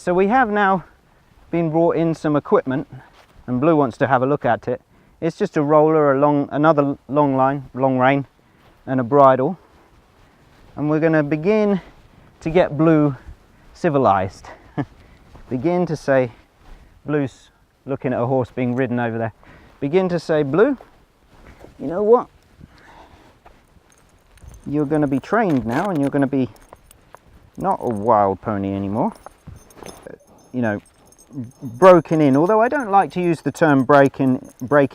so we have now been brought in some equipment, and Blue wants to have a look at it. It's just a roller, another long line, long rein, and a bridle. And we're going to begin to get Blue civilized. Begin to say, Blue's looking at a horse being ridden over there. Begin to say, Blue, you know what? You're going to be trained now, and you're going to be not a wild pony anymore. You know, broken in, although I don't like to use the term breaking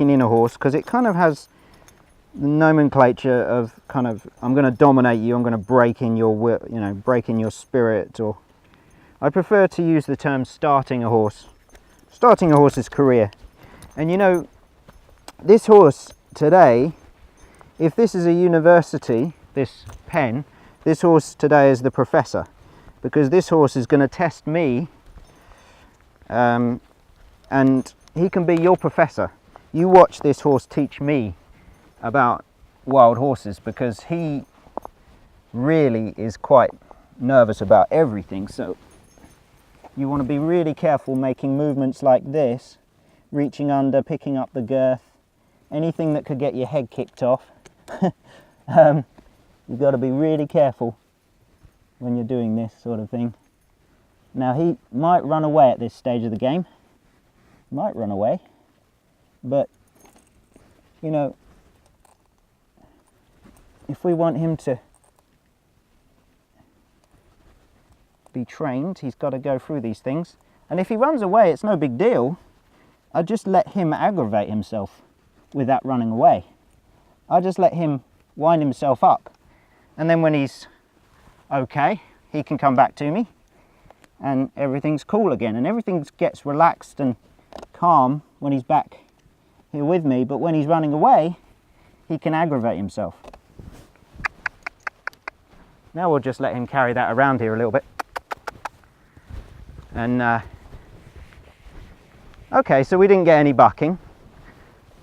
in a horse, because it kind of has the nomenclature of kind of, I'm going to dominate you, I'm going to break in your will, you know, break in your spirit. Or I prefer to use the term starting a horse's career. And you know, this horse today, if this is a university, this pen, this horse today is the professor, because this horse is going to test me. And he can be your professor. You watch this horse teach me about wild horses, because he really is quite nervous about everything. So you want to be really careful making movements like this, reaching under, picking up the girth, anything that could get your head kicked off. You've got to be really careful when you're doing this sort of thing. Now he might run away at this stage of the game, might run away, but you know, if we want him to be trained, he's got to go through these things. And if he runs away, it's no big deal. I just let him aggravate himself with that running away. I just let him wind himself up, and then when he's okay, he can come back to me, and everything's cool again, and everything gets relaxed and calm when he's back here with me. But when he's running away, he can aggravate himself. Now we'll just let him carry that around here a little bit. And okay, so we didn't get any bucking.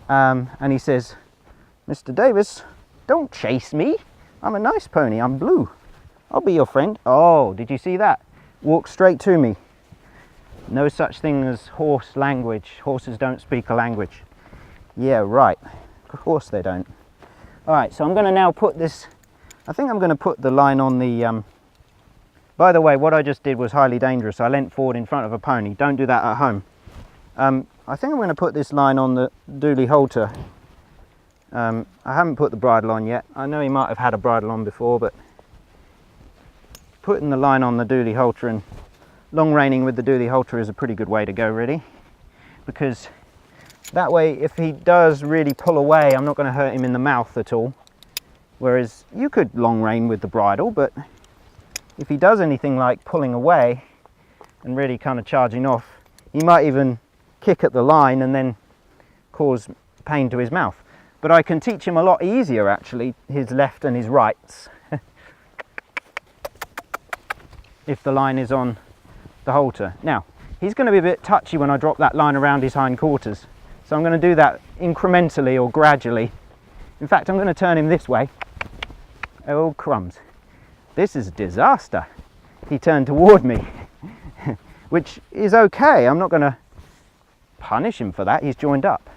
And he says, Mr. Davis, don't chase me. I'm a nice pony, I'm Blue. I'll be your friend. Oh, did you see that? Walk straight to me. No such thing as horse language. Horses don't speak a language. Yeah, right. Of course they don't. All right, so I'm going to now put this, I think I'm going to put the line on the, by the way, what I just did was highly dangerous. I leant forward in front of a pony. Don't do that at home. I think I'm going to put this line on the dually halter. I haven't put the bridle on yet. I know he might have had a bridle on before, but putting the line on the dually halter and long reining with the dually halter is a pretty good way to go, really, because that way if he does really pull away, I'm not going to hurt him in the mouth at all. Whereas you could long rein with the bridle, but if he does anything like pulling away and really kind of charging off, he might even kick at the line and then cause pain to his mouth. But I can teach him a lot easier, actually, his left and his rights, if the line is on the halter. Now, he's going to be a bit touchy when I drop that line around his hindquarters, so I'm going to do that incrementally or gradually. In fact, I'm going to turn him this way. Oh, crumbs. This is a disaster. He turned toward me, which is okay. I'm not going to punish him for that. He's joined up.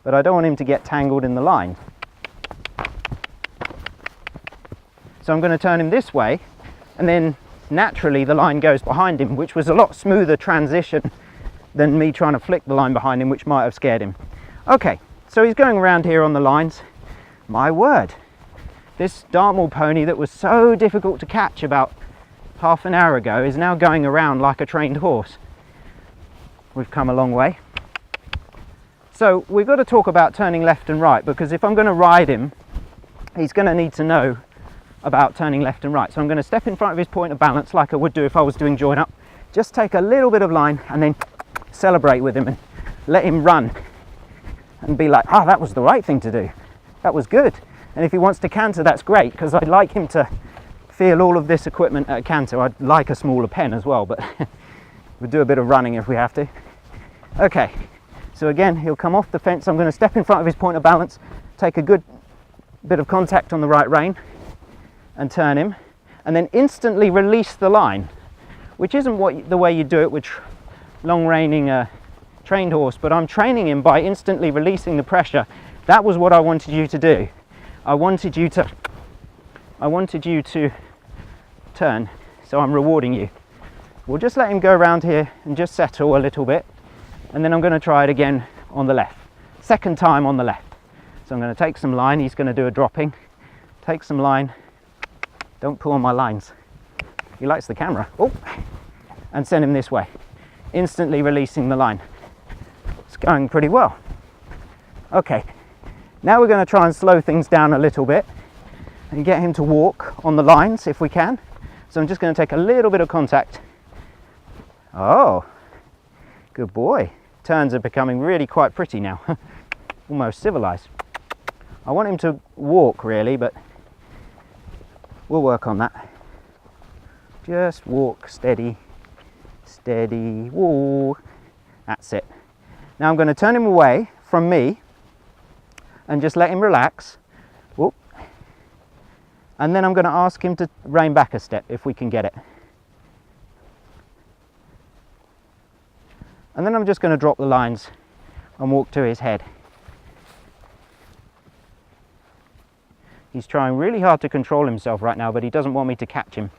But I don't want him to get tangled in the line. So I'm going to turn him this way, and then naturally the line goes behind him, which was a lot smoother transition than me trying to flick the line behind him, which might have scared him. Okay, so he's going around here on the lines. My word, this Dartmoor pony that was so difficult to catch about half an hour ago is now going around like a trained horse. We've come a long way. So we've got to talk about turning left and right, because if I'm going to ride him, he's going to need to know about turning left and right. So I'm going to step in front of his point of balance like I would do if I was doing join up. Just take a little bit of line and then celebrate with him and let him run and be like, ah, that was the right thing to do. That was good. And if he wants to canter, that's great, because I'd like him to feel all of this equipment at a canter. I'd like a smaller pen as well, but we'll do a bit of running if we have to. Okay, so again, he'll come off the fence. I'm going to step in front of his point of balance, take a good bit of contact on the right rein and turn him, and then instantly release the line. which isn't the way you do it with long reining a trained horse, but I'm training him by instantly releasing the pressure. That was what I wanted you to do. I wanted you to turn, so I'm rewarding you. We'll just let him go around here and just settle a little bit, and then I'm going to try it again on the left. Second time on the left. So I'm going to take some line, he's going to do a dropping. Take some line, don't pull on my lines. He likes the camera. Oh, and send him this way. Instantly releasing the line. It's going pretty well. Okay, now we're going to try and slow things down a little bit and get him to walk on the lines if we can. So I'm just going to take a little bit of contact. Oh, good boy. Turns are becoming really quite pretty now. Almost civilized. I want him to walk really, but we'll work on that. Just walk, steady, steady, walk. That's it. Now I'm going to turn him away from me and just let him relax. Whoop. And then I'm going to ask him to rein back a step if we can get it. And then I'm just going to drop the lines and walk to his head. He's trying really hard to control himself right now, but he doesn't want me to catch him.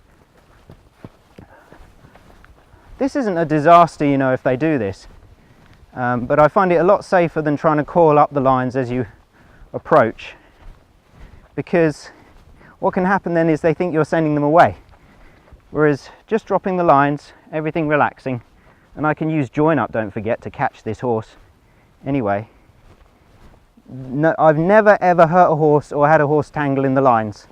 This isn't a disaster, you know, if they do this. But I find it a lot safer than trying to coil up the lines as you approach. Because what can happen then is they think you're sending them away. Whereas just dropping the lines, everything relaxing, and I can use join up, don't forget, to catch this horse. Anyway, no, I've never ever hurt a horse or had a horse tangle in the lines.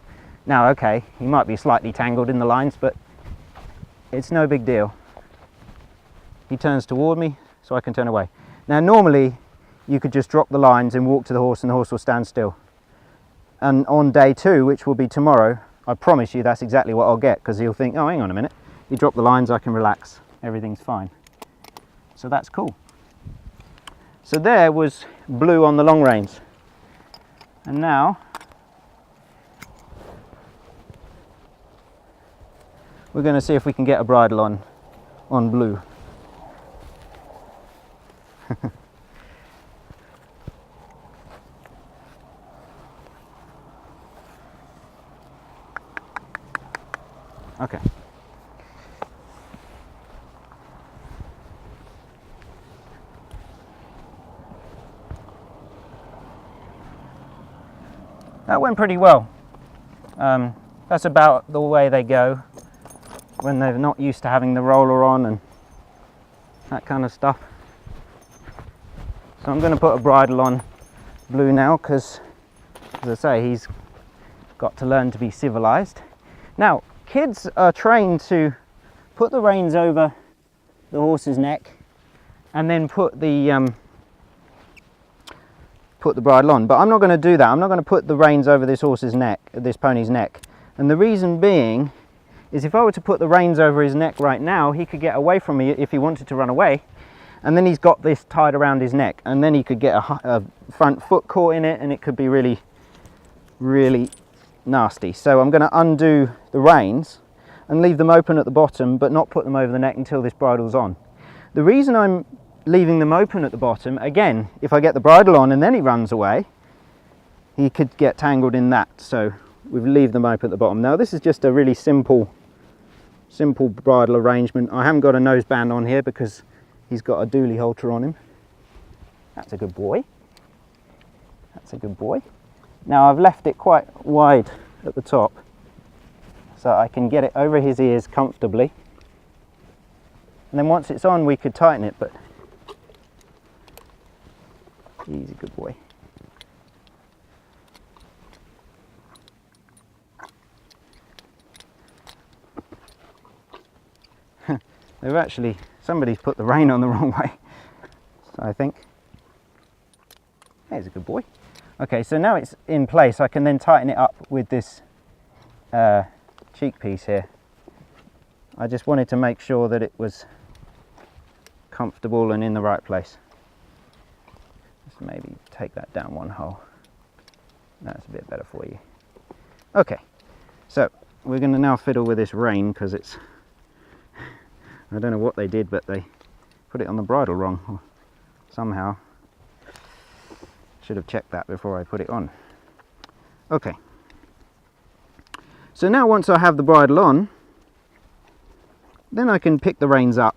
Now, okay, he might be slightly tangled in the lines, but it's no big deal. He turns toward me, so I can turn away. Now, normally, you could just drop the lines and walk to the horse and the horse will stand still. And on day 2, which will be tomorrow, I promise you that's exactly what I'll get, because he'll think, oh, hang on a minute. You drop the lines, I can relax. Everything's fine. So that's cool. So there was Blue on the long reins. And now we're going to see if we can get a bridle on Blue. Okay. That went pretty well. That's about the way they go when they're not used to having the roller on and that kind of stuff. So I'm going to put a bridle on Blue now because, as I say, he's got to learn to be civilized. Now, kids are trained to put the reins over the horse's neck and then put the bridle on, but I'm not going to do that. I'm not going to put the reins over this horse's neck, this pony's neck. And the reason being is if I were to put the reins over his neck right now, he could get away from me if he wanted to run away. And then he's got this tied around his neck, and then he could get a front foot caught in it, and it could be really, really nasty. So I'm going to undo the reins and leave them open at the bottom, but not put them over the neck until this bridle's on. The reason I'm leaving them open at the bottom, again, if I get the bridle on and then he runs away, he could get tangled in that. So we leave them open at the bottom. Now this is just a really simple bridle arrangement. I haven't got a noseband on here because he's got a dually halter on him. That's a good boy. That's a good boy. Now I've left it quite wide at the top so I can get it over his ears comfortably. And then once it's on, we could tighten it, but he's a good boy. They've actually, somebody's put the rein on the wrong way, so I think. He's a good boy. Okay, so now it's in place, I can then tighten it up with this cheek piece here. I just wanted to make sure that it was comfortable and in the right place. Just maybe take that down one hole. That's a bit better for you. Okay, so we're going to now fiddle with this rein because it's I don't know what they did, but they put it on the bridle wrong somehow. Should have checked that before I put it on. Okay. So now once I have the bridle on, then I can pick the reins up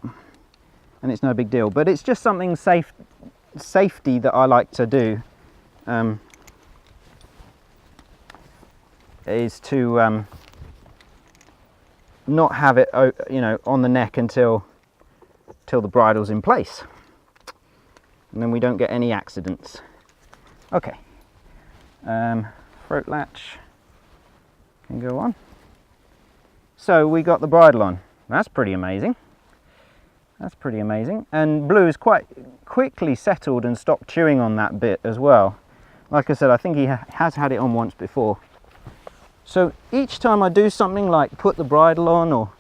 and it's no big deal. But it's just something safety that I like to do, is to not have it, you know, on the neck until the bridle's in place, and then we don't get any accidents. Okay, throat latch can go on. So we got the bridle on. That's pretty amazing. That's pretty amazing. And Blue is quite quickly settled and stopped chewing on that bit as well. Like I said, I think he has had it on once before. So each time I do something like put the bridle on or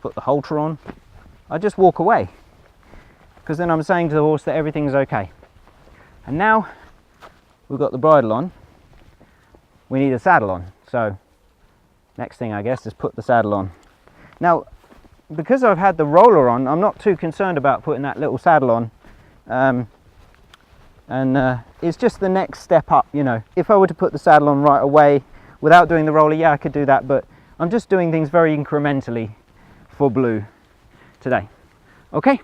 put the halter on, I just walk away, because then I'm saying to the horse that everything's okay. And now we've got the bridle on, we need a saddle on. So next thing I guess is put the saddle on. Now because I've had the roller on, I'm not too concerned about putting that little saddle on. It's just the next step up, you know. If I were to put the saddle on right away without doing the roller, yeah, I could do that, but I'm just doing things very incrementally for Blue today. Okay.